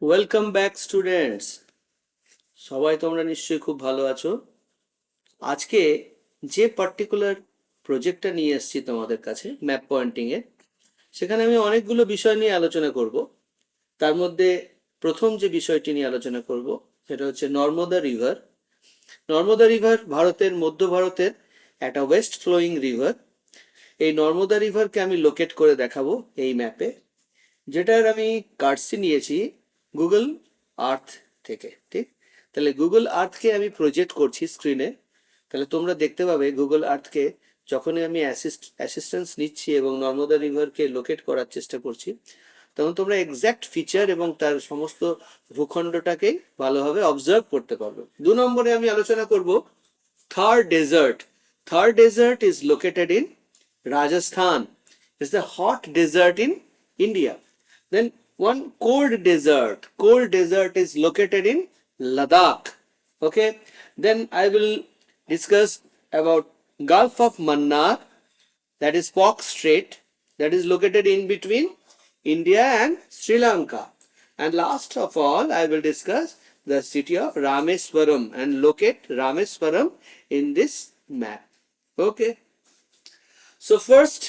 Welcome back students. সবাই তোমরা নিশ্চয়ই খুব ভালো আছো। আজকে যে পার্টিকুলার প্রজেক্টটা নিয়ে এসেছি তোমাদের কাছে ম্যাপ পয়েন্টিং এ, সেখানে আমি অনেকগুলো বিষয় নিয়ে আলোচনা করব। তার মধ্যে প্রথম যে বিষয়টি নিয়ে আলোচনা করব সেটা হচ্ছে নর্মদা রিভার। নর্মদা রিভার ভারতের মধ্য ভারতের একটা ওয়েস্ট ফ্লোয়িং রিভার। এই নর্মদা রিভারকে আমি লোকেট করে দেখাবো এই ম্যাপে, যেটার আমি কার্ডসি নিয়েছি গুগল আর্থ থেকে। ঠিক, তাহলে গুগল আর্থকে আমি প্রজেক্ট করছি স্ক্রিনে। তাহলে তোমরা দেখতে পাবে গুগল আর্থকে যখনই আমি অ্যাসিস্ট্যান্স নিচ্ছি এবং নর্মদা রিভারকে লোকেট করার চেষ্টা করছি, তখন তোমরা এক্স্যাক্ট ফিচার এবং তার সমস্ত ভূখণ্ডটাকে ভালোভাবে অবজার্ভ করতে পারবে। 2 নম্বরে আমি আলোচনা করব Thar desert. Thar desert is located in Rajasthan. It's the hot desert in India. Then one cold desert. Cold desert is located in Ladakh. Okay. Then I will discuss about Gulf of Mannar, that is Fox Strait, that is located in between India and Sri Lanka. And last of all, I will discuss the city of Rameswaram and locate Rameswaram in this map. Okay. So first,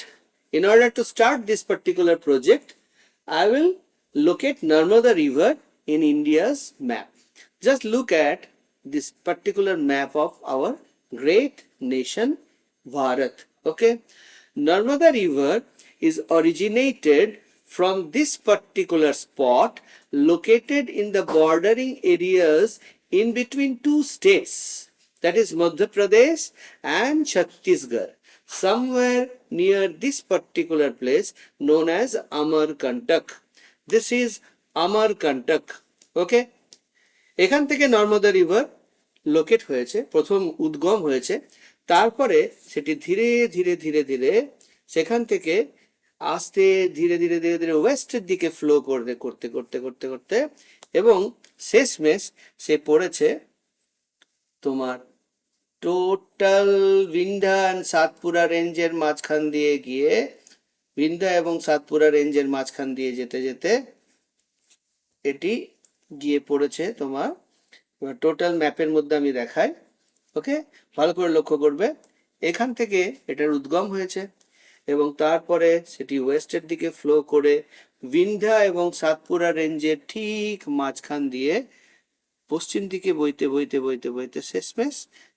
in order to start this particular project, I will locate Narmada River in India's map. Just look at this particular map of our great nation Bharat. Okay, Narmada River is originated from this particular spot located in the bordering areas in between two states, that is Madhya Pradesh and Chhattisgarh, somewhere near this particular place known as Amarkantak. This is Amarkantak. Okay, এখান থেকে Narmada river locate হয়েছে, প্রথম উদ্গম হয়েছে, তারপরে সেটি ধীরে ধীরে ধীরে ধীরে সেখান থেকে আস্তে ধীরে ধীরে ধীরে ধীরে ওয়েস্টের দিকে ফ্লো করতে করতে করতে করতে করতে এবং শেষমেশ সে পড়েছে তোমার টোটাল বিন্ধ্যা অ্যান্ড সাতপুরা রেঞ্জের মাঝখান দিয়ে গিয়ে, বিন্ধ্যা এবং সাতপুরা রেঞ্জের মাঝখান দিয়ে যেতে যেতে এটি গিয়ে পড়েছে তোমার টোটাল ম্যাপের মধ্যে আমি দেখাই। ওকে, ভালো করে লক্ষ্য করবে, এখান থেকে এটার উদ্গম হয়েছে এবং তারপরে সেটি ওয়েস্টের দিকে ফ্লো করে বিন্ধ্যা এবং সাতপুরা রেঞ্জের ঠিক মাঝখান দিয়ে পশ্চিম দিকে বইতে বইতে বইতে বইতে শেষমেশ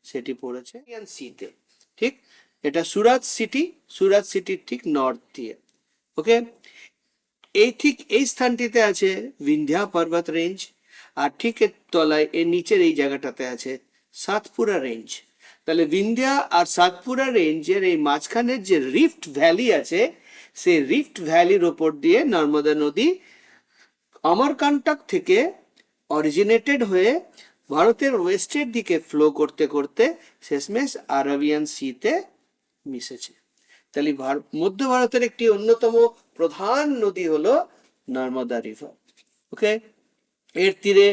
সেটি পড়েছে সিতে। ঠিক, এটা সুরাত সিটি, সুরাত সিটির ঠিক নর্থ দিয়ে। ওকে, এই ঠিক এই স্থানটিতে আছে বিন্ধ্যা পর্বত রেঞ্জ, আর ঠিক এর তলায় এর নিচের এই জায়গাটাতে আছে সাতপুরা রেঞ্জ। তাহলে বিন্ধ্যা আর সাতপুরা রেঞ্জের এই মাঝখানের যে রিফট ভ্যালি আছে, সেই রিফট ভ্যালির ওপর দিয়ে নর্মদা নদী অমরকান্তক থেকে অরিজিনেটেড হয়ে ভারতের ওয়েস্টের দিকে ফ্লো করতে করতে শেষমেশ আরাবিয়ান সিতে মিশেছে। তাহলে মধ্য ভারতের একটি অন্যতম প্রধান নদী হলো নর্মদা রিভার। ওকে, এর তীরে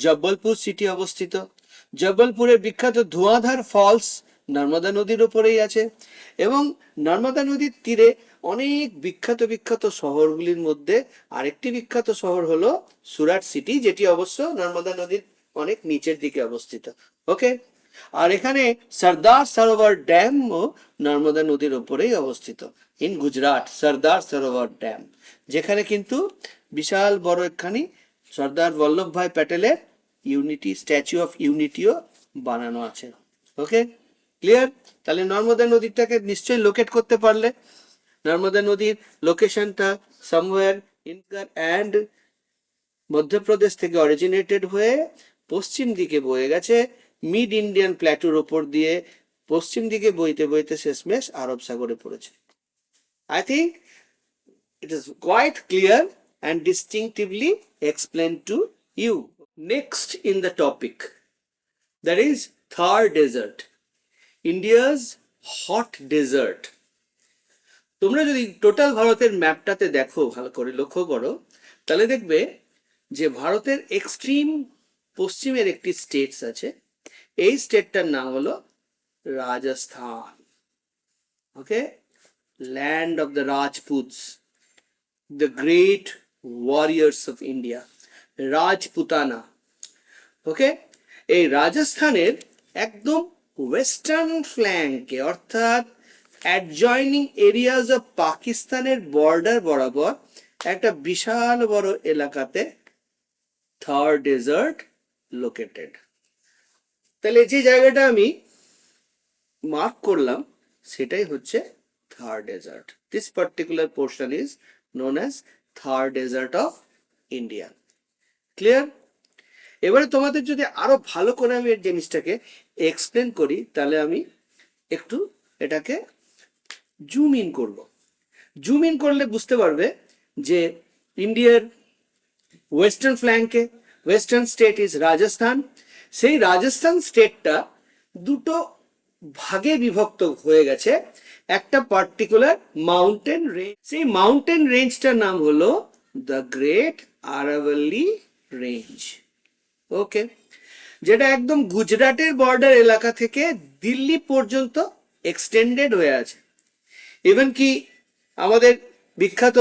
জব্বলপুর সিটি অবস্থিত। জব্বলপুরের বিখ্যাত ধোঁয়াধার ফলস নর্মদা নদীর উপরেই আছে এবং নর্মদা নদীর তীরে অনেক বিখ্যাত বিখ্যাত শহরগুলির মধ্যে আরেকটি বিখ্যাত শহর হলো সুরাট সিটি, যেটি অবশ্য নর্মদা নদীর অনেক নিচের দিকে অবস্থিত। ওকে, আর এখানে সর্দার সরোবর ড্যামও নর্মদা নদীর উপরেই অবস্থিত ইন গুজরাট। সর্দার সরোবর ড্যাম, যেখানে কিন্তু বিশাল বড় একখানি সর্দার বল্লভভাই প্যাটেলের ইউনিটি স্ট্যাচু অফ ইউনিটিও বানানো আছে। ওকে, ক্লিয়ার? তাহলে নর্মদা নদীটাকে নিশ্চয়ই লোকেট করতে পারলে। নর্মদা নদীর লোকেশনটা সামওয়্যার ইন অ্যান্ড মধ্যপ্রদেশ থেকে অরিজিনেটেড হয়ে পশ্চিম দিকে বয়ে গেছে মিড ইন্ডিয়ান প্ল্যাটুর ওপর দিয়ে, পশ্চিম দিকে বইতে বইতে শেষমেশ আরব সাগরে পড়েছে। I think it is quite clear and distinctively explained to you. Next in the topic, that is Thar Desert, India's hot desert. তোমরা যদি টোটাল ভারতের ম্যাপটাতে দেখো, ভালো করে লক্ষ্য করো, তাহলে দেখবে যে ভারতের এক্সট্রিম পশ্চিমের একটি স্টেটস আছে। এই স্টেটটার নাম হলো Rajasthan. Okay, land of the Rajputs, the great warriors of India. Rajputana. Okay, এই রাজস্থানের একদম ওয়েস্টার্ন ফ্ল্যাঙ্কে অর্থাৎ অ্যাডজয়নিং এরিয়াজ অফ পাকিস্তানের বর্ডার বরাবর একটা বিশাল বড় এলাকাতে থর ডেজার্ট লোকেটেড। তাহলে যে জায়গাটা আমি মার্ক করলাম সেটাই হচ্ছে Thar desert. This particular portion is known as Thar desert of India. Clear? এবারে তোমাদের যদি আরো ভালো করে আমি এই জিনিসটাকে এক্সপ্লেন করি তাহলে আমি একটু এটাকে জুম ইন করব। জুম ইন করলে বুঝতে পারবে যে ইন্ডিয়ার ওয়েস্টার্ন ফ্ল্যাঙ্কে ওয়েস্টার্ন স্টেট ইজ রাজস্থান। সেই রাজস্থান স্টেটটা দুটো ভাগে বিভক্ত হয়ে গেছে একটা পার্টিকুলার মাউন্টেন রেঞ্জ। সেই মাউন্টেন রেঞ্জটার নাম হলো the great Aravalli range. Okay, যেটা একদম গুজরাটের বর্ডার এলাকা থেকে দিল্লি পর্যন্ত এক্সটেন্ডেড হয়ে আছে। ইভেন কি আমাদের বিখ্যাত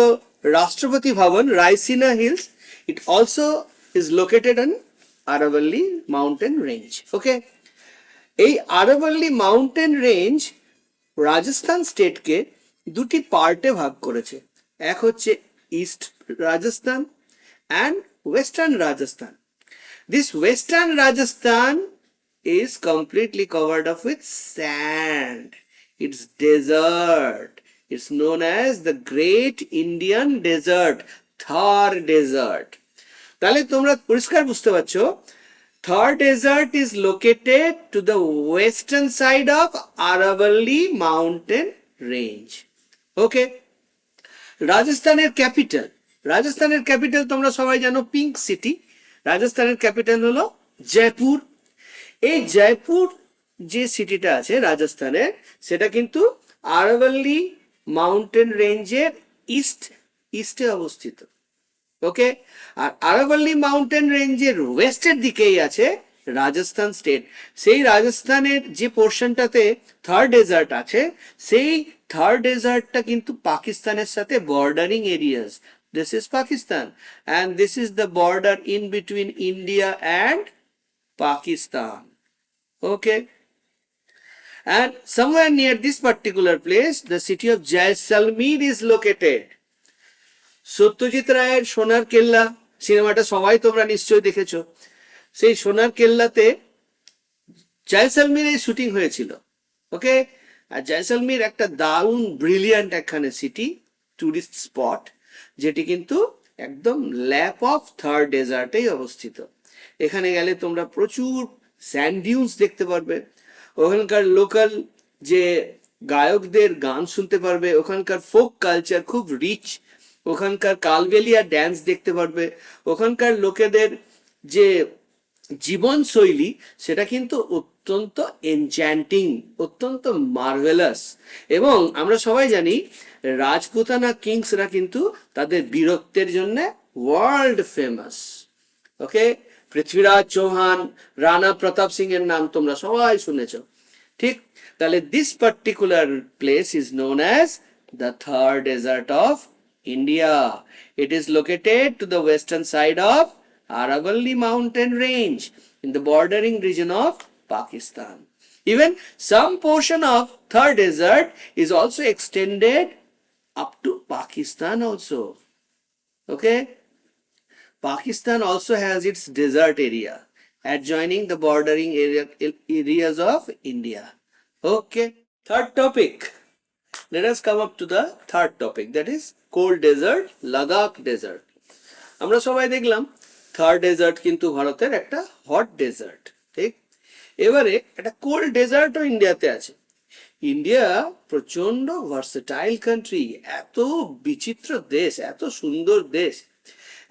Rashtrapati Bhavan Raisina hills, it also is located on Aravalli mountain range. Okay, এই আরাভাল্লি মাউন্টেন রেঞ্জ রাজস্থান স্টেটকে দুটি পার্টে ভাগ করেছে। এক হচ্ছে east Rajasthan and western Rajasthan. This western Rajasthan is completely covered up with sand. It's desert. It's known as the Great Indian Desert, Thar Desert. তাহলে তোমরা পরিষ্কার বুঝতে পারছো, Thar Desert is located to the western side of Aravalli mountain range. Okay. রাজস্থানের capital তোমরা সবাই জানো pink city. রাজস্থানের ক্যাপিটাল হলো জয়পুর। এই জয়পুর যে সিটিটা আছে রাজস্থানের সেটা কিন্তু আরাভাল্লি মাউন্টেন রেঞ্জের ইস্টে অবস্থিত। ওকে, আর আরাভাল্লি মাউন্টেন রেঞ্জের ওয়েস্টের দিকেই আছে রাজস্থান স্টেট। সেই রাজস্থানের যে পোর্শনটাতে থার ডেজার্ট আছে সেই থার ডেজার্টটা কিন্তু পাকিস্তানের সাথে bordering areas. This is Pakistan and this is the border in between India and Pakistan. Okay, and somewhere near this particular place the city of Jaisalmer is located. Satyajit রায়ের সোনার কেল্লা সিনেমাটা সবাই তোমরা নিশ্চয়ই দেখেছো। সেই সোনার কেল্লাতে জয়সলমীরে শুটিং হয়েছিল। ওকে, আর জয়সলমীর একটা দারুণ ব্রিলিয়ান্ট একখানে সিটি, টুরিস্ট স্পট, যেটি কিন্তু একদম ল্যাপ অফ থার ডেজার্টেই অবস্থিত। এখানে গেলে তোমরা প্রচুর স্যান্ড ডিউনস দেখতে পারবে, ওখানকার লোকাল যে গায়কদের গান শুনতে পারবে, ওখানকার ফোক কালচার খুব রিচ, ওখানকার কালবেলিয়া ড্যান্স দেখতে পারবে, ওখানকার লোকেদের যে জীবনশৈলী সেটা কিন্তু অত্যন্ত এনচ্যান্টিং, অত্যন্ত মার্ভেলাস। এবং আমরা সবাই জানি রাজপুতানা কিংসরা কিন্তু তাদের বীরত্বের জন্য world famous. Okay, Prithviraj Chauhan, Rana Pratap Singh এর নাম তোমরা সবাই শুনেছ। ঠিক, তাহলে this particular place is known as the Thar desert of India. It is located to the western side of Aravalli mountain range in the bordering region of Pakistan. Even some portion of Thar desert is also extended up to Pakistan also. Okay, Pakistan also has its desert area adjoining the bordering areas of India. Okay, third topic. Let us come up to the third topic, that is cold desert, Ladakh desert. আমরা সবাই দেখলাম থার dessert কিন্তু ভারতের একটা hot dessert. ঠিক, এবারে একটা cold ডেজার্টও ইন্ডিয়াতে আছে। ইন্ডিয়া প্রচন্ড ভার্সেটাইল কান্ট্রি, এত বিচিত্র দেশ, এত সুন্দর দেশ,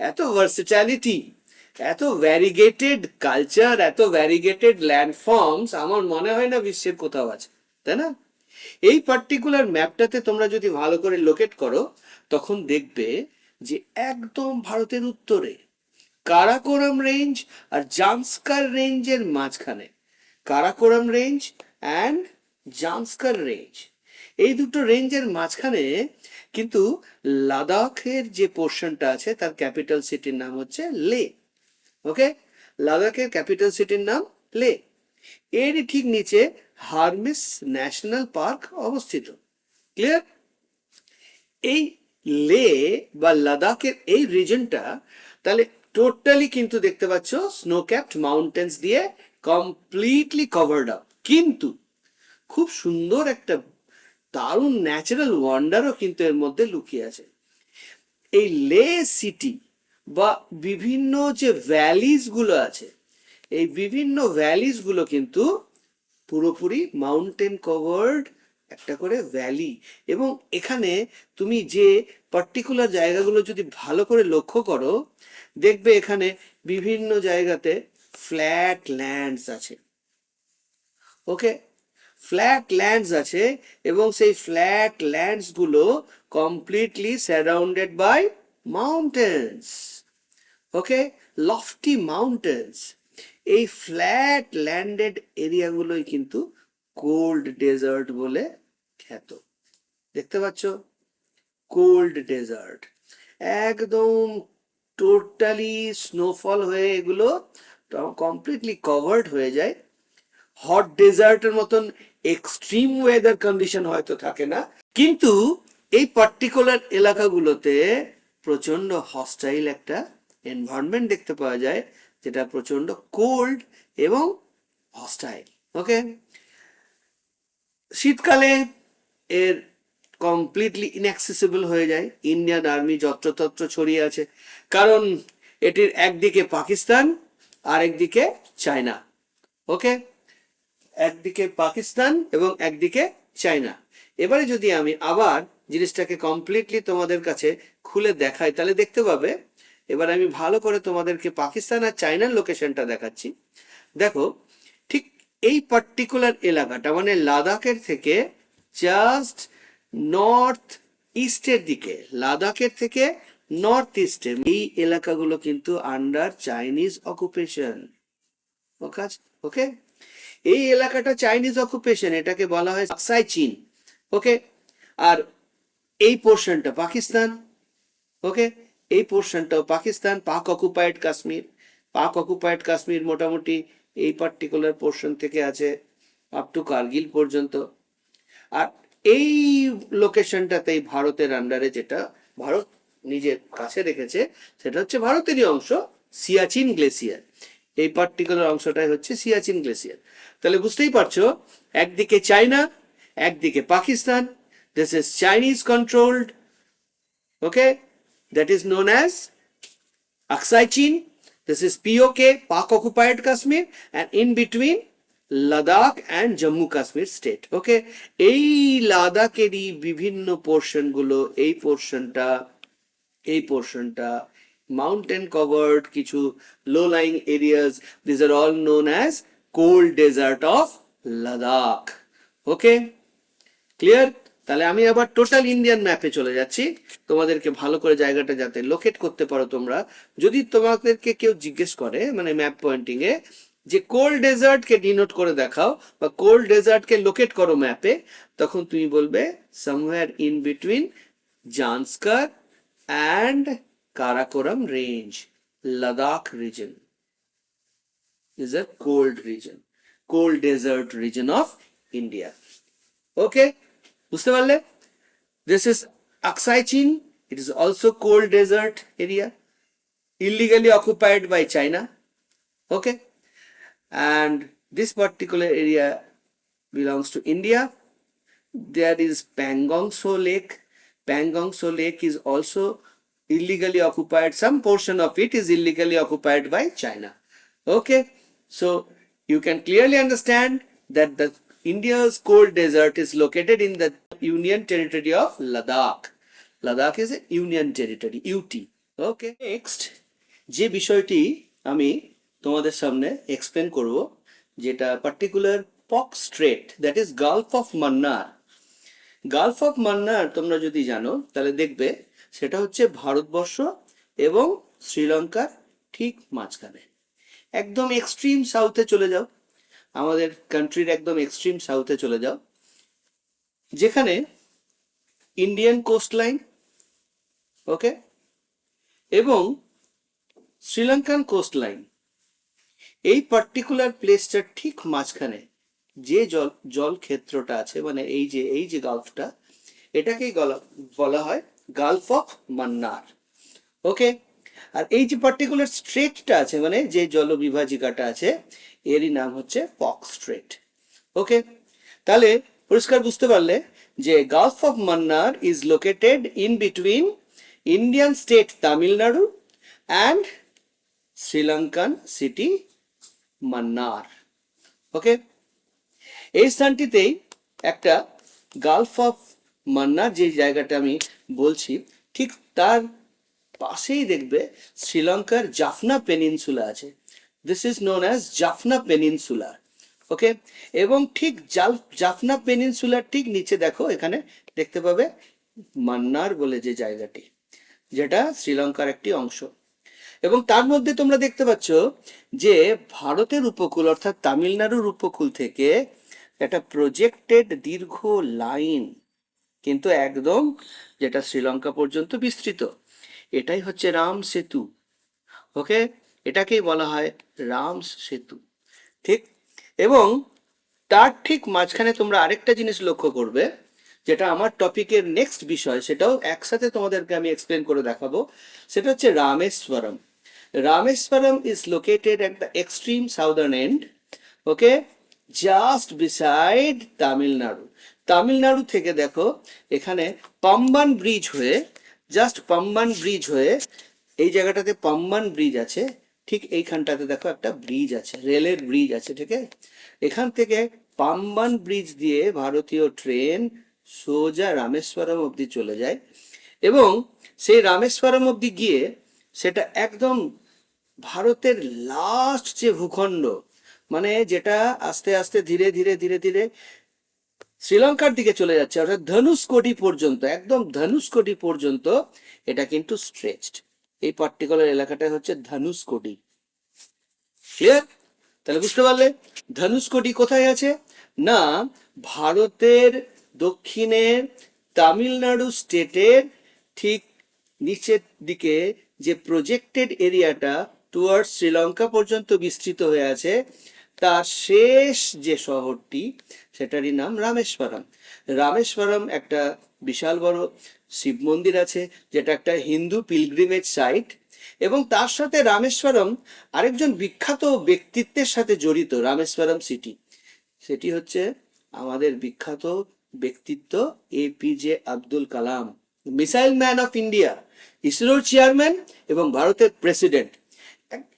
এত ভার্সেটালিটি, এত ভ্যারিগেটেড কালচার, এত ভ্যারিগেটেড ল্যান্ডফর্মস আমার মনে হয় না বিশ্বের কোথাও আছে, তাই না? এই পার্টিকুলার ম্যাপটাতে তোমরা যদি ভালো করে লোকেট করো তখন দেখবে যে একদম ভারতের উত্তরে কারাকোরাম রেঞ্জ আর জান্সকার রেঞ্জের মাঝখানে, Karakoram range and Zanskar range, এই দুটো রেঞ্জের মাঝখানে কিন্তু লাদাখের যে পোর্শনটা আছে তার ক্যাপিটাল সিটির নাম হচ্ছে লে। ওকে, লাদাখের ক্যাপিটাল সিটির নাম লে। এরই ঠিক নিচে হারমিস ন্যাশনাল পার্ক অবস্থিত। ক্লিয়ার? এই লে বা লাদাখের এই রিজনটা তাহলে টোটালি কিন্তু দেখতে পাচ্ছ স্নো ক্যাপড মাউন্টেন্স দিয়ে কমপ্লিটলি কভার্ড আপ, কিন্তু খুব সুন্দর একটা দারুণ ন্যাচারাল ওয়ান্ডারও কিন্তু এর মধ্যে লুকিয়ে আছে। এই লে সিটি বা বিভিন্ন যে ভ্যালিজ গুলো আছে, এই বিভিন্ন ভ্যালিজ গুলো কিন্তু পুরোপুরি মাউন্টেন কভার্ড একটা করে ভ্যালি। এবং এখানে তুমি যে পার্টিকুলার জায়গাগুলো যদি ভালো করে লক্ষ্য করো, দেখবে এখানে বিভিন্ন জায়গাতে ফ্ল্যাট ল্যান্ডস আছে। ওকে, ফ্ল্যাট ল্যান্ডস আছে এবং সেই ফ্ল্যাট ল্যান্ডস গুলো completely surrounded by mountains. Okay, lofty mountains. এই ফ্ল্যাট ল্যান্ডেড এরিয়াগুলোই কিন্তু কোল্ড ডেজার্ট বলে খ্যাত। দেখতে পাচ্ছ, কোল্ড ডেজার্ট, একদম টোটালি স্নোফল হয়ে এগুলো কমপ্লিটলি কভার্ড হয়ে যায়। হট ডেজার্টের মতন এক্সট্রিম ওয়েদার কন্ডিশন হয়তো থাকে না, কিন্তু এই পার্টিকুলার এলাকাগুলোতে প্রচন্ড হস্টাইল একটা এনভায়রনমেন্ট দেখতে পাওয়া যায়, যেটা প্রচন্ড কোল্ড এবং হস্টাইল। ওকে, শীতকালে এর কমপ্লিটলি ইনঅ্যাক্সেসিবল হয়ে যায়, ইন্ডিয়ান আর্মি যত্রতত্র ছড়িয়ে আছে, কারণ এটির একদিকে পাকিস্তান আর একদিকে চায়না। ওকে, একদিকে পাকিস্তান এবং একদিকে চায়না। এবারে যদি আমি আবার জিনিসটাকে কমপ্লিটলি তোমাদের কাছে খুলে দেখাই, তাহলে দেখতে পাবে। এবার আমি ভালো করে তোমাদেরকে পাকিস্তান আর চায়নার লোকেশনটা দেখাচ্ছি। দেখো, ঠিক এই পার্টিকুলার এলাকাটা মানে লাদাখের থেকে জাস্ট নর্থ ইস্টের দিকে, লাদাখের থেকে নর্থ ইস্টে এই এলাকাগুলো কিন্তু আন্ডার চাইনিজ অকুপেশন। ওকে, এই এলাকাটা চাইনিজ অকুপেশন, এটাকে বলা হয় আকসাই চীন। ওকে, আর এই পোর্শনটা পাকিস্তান। ওকে, এই পোর্শনটাও পাকিস্তান, পাক অকুপাইড কাশ্মীর। পাক অকুপাইড কাশ্মীর মোটামুটি এই পার্টিকুলার পোর্শন থেকে আছে আপ টু কার্গিল পর্যন্ত। আর এই লোকেশনটাতেই ভারতের আন্ডারে, যেটা ভারত নিজের কাছে রেখেছে, সেটা হচ্ছে ভারতেরই অংশ, সিয়াচিন গ্লেসিয়ার। এই পার্টিকুলার অংশটাই হচ্ছে সিয়াচিন গ্লেসিয়ার। তাহলে বুঝতেই পারছো, একদিকে চায়না, একদিকে Pakistan. This is Chinese controlled. Okay, that is known as Aksai Chin. This is POK, Pak occupied Kashmir, and in between Ladakh and Jammu Kashmir state. Okay, এই লাদাখেরই বিভিন্ন পোর্শন গুলো, এই পোর্শনটা মাউন্টেন কভার্ড কিছু low lying areas, this are all known as cold desert of Ladakh. Okay, clear? তাহলে আমি আবার total Indian ম্যাপে চলে যাচ্ছি, তোমাদেরকে ভালো করে জায়গাটা যাতে লোকেট করতে পারো তোমরা। যদি তোমাদেরকে কেউ জিজ্ঞেস করে মানে ম্যাপ পয়েন্টিং এ যে কোল্ড ডেজার্ট কে ডিনোট করে দেখাও বা কোল্ড ডেজার্ট কে লোকেট করো ম্যাপে, তখন তুমি বলবে somewhere in between Zanskar and Karakoram range, Ladakh reason is a cold region, cold desert region of India. Okay, বুঝতে পারলে? This is Aksai Chin. It is also cold desert area, illegally occupied by China. Okay, and this particular area belongs to India. There is Pangong Tso Lake. Pangong Tso Lake is also illegally occupied. Some portion of it is illegally occupied by China. Okay, so you can clearly understand that the India's cold desert is located in the Union Territory of Ladakh. Ladakh is a Union Territory, UT. Okay, next যে বিষয়টি আমি তোমাদের সামনে explain করব, যেটা particular Palk strait, that is gulf of Mannar. Gulf of Mannar তোমরা যদি জানো তাহলে দেখবে সেটা হচ্ছে ভারতবর্ষ এবং শ্রীলঙ্কার ঠিক মাঝখানে। একদম এক্সট্রিম সাউথে চলে যাও, আমাদের কান্ট্রির একদম এক্সট্রিম সাউথে চলে যাও, যেখানে ইন্ডিয়ান কোস্ট লাইন, ওকে, এবং শ্রীলঙ্কান কোস্ট লাইন এই পার্টিকুলার প্লেসটার ঠিক মাঝখানে যে জল ক্ষেত্রটা আছে, মানে এই যে গালফটা, এটাকেই বলা হয় গালফ অফ মান্নার। ওকে, আর এই যে পার্টিকুলার স্ট্রেটটা আছে, মানে যে জলবিভাজিকাটা আছে, এরই নাম হচ্ছে পক স্ট্রেট। ওকে, তাহলে পরিষ্কার বুঝতে পারলে যে gulf of Mannar is located in between Indian state Tamil Nadu and Sri Lankan city Mannar. Okay, এই স্থানটিতেই একটা গালফ অফ মান্নার যে জায়গাটা আমি বলছি, ঠিক তার পাশেই দেখবে শ্রীলঙ্কার জাফনা পেনিনসুলা আছে। This is known as Jaffna peninsula. Okay, এবং ঠিক জাফনা পেনিনসুলার ঠিক নিচে দেখো, এখানে দেখতে পাবে মান্নার বলে যে জায়গাটি, যেটা শ্রীলঙ্কার একটি অংশ। এবং তার মধ্যে তোমরা দেখতে পাচ্ছ যে ভারতের উপকূল অর্থাৎ তামিলনাড়ুর উপকূল থেকে একটা প্রজেক্টেড দীর্ঘ লাইন, কিন্তু একদম যেটা শ্রীলঙ্কা পর্যন্ত বিস্তৃত, এটাই হচ্ছে রাম সেতু। ওকে, এটাকেই বলা হয় রামস সেতু। ঠিক, এবং তার ঠিক মাঝখানে তোমরা আরেকটা জিনিস লক্ষ্য করবে, যেটা আমার টপিকের নেক্সট বিষয়, সেটাও একসাথে তোমাদেরকে আমি এক্সপ্লেন করে দেখাবো। সেটা হচ্ছে Rameswaram. Rameswaram is located at the extreme southern end, okay, just beside Tamil Nadu. Tamil Nadu থেকে দেখো এখানে পাম্বান ব্রিজ হয়ে, জাস্ট পাম্বান ব্রিজ হয়ে, এই জায়গাটাতে পাম্বান ব্রিজ আছে, ঠিক এইখানটাতে দেখো একটা ব্রিজ আছে, রেলের ব্রিজ আছে। ঠিক আছে, এখান থেকে পাম্বান ব্রিজ দিয়ে ভারতীয় ট্রেন সোজা রামেশ্বরম অবধি চলে যায়, এবং সেই রামেশ্বরম অবধি গিয়ে সেটা একদম ভারতের লাস্ট যে ভূখণ্ড, মানে যেটা আস্তে আস্তে ধীরে ধীরে ধীরে ধীরে শ্রীলঙ্কার দিকে চলে যাচ্ছে, অর্থাৎ ধনুষকোটি পর্যন্ত, একদম ধনুষকোটি পর্যন্ত এটা কিন্তু স্ট্রেচড। এই পার্টিকুলার এলাকাটা হচ্ছে ধনুষকোটি। ক্লিয়ার? তাহলে বুঝতে পারলে ধনুষকোটি কোথায় আছে না, ভারতের দক্ষিণের তামিলনাড়ু স্টেটের ঠিক নিচের দিকে যে প্রজেক্টেড এরিয়াটা টুয়ার্ডস শ্রীলঙ্কা পর্যন্ত বিস্তৃত হয়ে আছে, তার শেষ যে শহরটি, সেটারই নাম রামেশ্বরম। রামেশ্বরম একটা বিশাল বড় শিব মন্দির আছে, যেটা একটা হিন্দু পিলগ্রিমেজ সাইট, এবং তার সাথে রামেশ্বরম আরেকজন বিখ্যাত ব্যক্তিত্বের সাথে জড়িত, রামেশ্বরম সিটি। সেটি হচ্ছে আমাদের বিখ্যাত ব্যক্তিত্ব APJ Abdul Kalam, missile man of India, ইসরোর চেয়ারম্যান এবং ভারতের প্রেসিডেন্ট।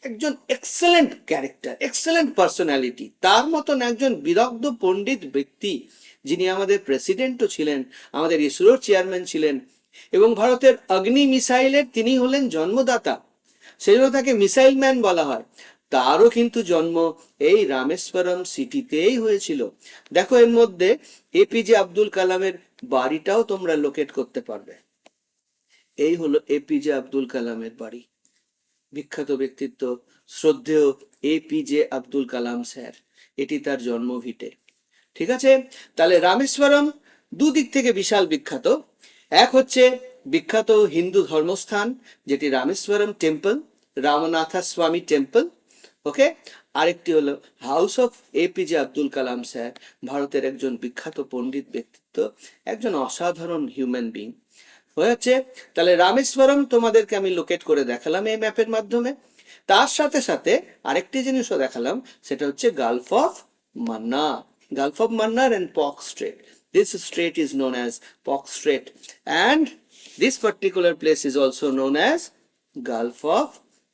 একজন এক্সেলেন্ট ক্যারেক্টার, এক্সেলেন্ট পার্সোনালিটি। তার মতন একজন বিদগ্ধ পণ্ডিত ব্যক্তি, যিনি আমাদের প্রেসিডেন্টও ছিলেন, আমাদের ইসরোর চেয়ারম্যান ছিলেন, এবং ভারতের অগ্নি মিসাইলের তিনি হলেন জন্মদাতা, সেই জন্য তাকে মিসাইল ম্যান বলা হয়। তারও কিন্তু জন্ম এই রামেশ্বরম সিটিতেই হয়েছিল। দেখো, এর মধ্যে এপিজে আব্দুল কালামের বাড়িটাও তোমরা লোকেট করতে পারবে। এই হলো এপিজে আব্দুল কালামের বাড়ি, বিখ্যাত ব্যক্তিত্ব, শ্রদ্ধেয় এপিজে আব্দুল কালাম স্যার, এটি তার জন্মভিটে। ঠিক আছে, তাহলে রামেশ্বরম দুদিক থেকে বিশাল বিখ্যাত। এক হচ্ছে বিখ্যাত হিন্দু ধর্মস্থান, যেটি রামেশ্বরম টেম্পল, রামনাথা স্বামী টেম্পল। ওকে, আরেকটি হলো house of APJ Abdul Kalam sir, ভারতের একজন বিখ্যাত পণ্ডিত ব্যক্তিত্ব, একজন অসাধারণ হিউম্যান বিং হয়েছে। তাহলে রামেশ্বরম তোমাদেরকে আমি লোকেট করে দেখালাম এই ম্যাপের মাধ্যমে। তার সাথে সাথে আরেকটি জিনিসও দেখালাম, সেটা হচ্ছে Gulf of Mannar. Gulf of Mannar and Pok Strait. This strait is known as Pok Strait, and this particular place is also known as Gulf of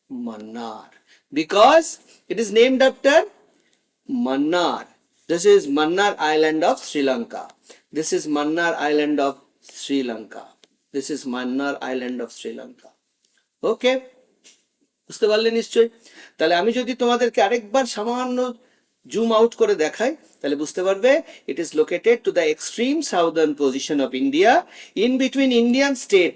Mannar because it is named after Mannar. This is Mannar Island of Sri Lanka. This is Mannar Island of Sri Lanka. This is Mannar Island of Sri Lanka. Okay, বুঝতে পারলে নিশ্চয়ই? তাহলে আমি যদি তোমাদেরকে আরেকবার সামান্য zoom out করে দেখাই, তাহলে বুঝতে পারবে it is located to the extreme southern position of India, in between Indian state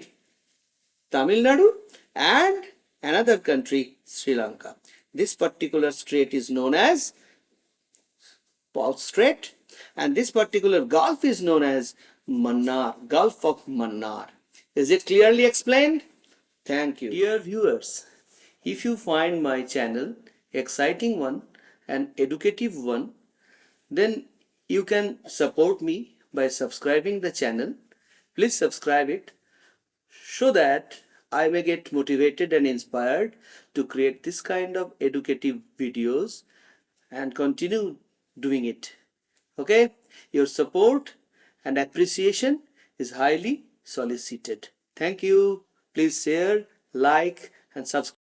Tamil Nadu and another country, Sri Lanka. This particular strait is known as Pok Strait, and this particular gulf is known as Mannar, Gulf of Mannar. Is it clearly explained? Thank you. Dear viewers, if you find my channel exciting one, and educative one, then you can support me by subscribing the channel. Please subscribe it so that I may get motivated and inspired to create this kind of educative videos and continue doing it. Okay, your support and appreciation is highly solicited. Thank you. Please share, like, and subscribe.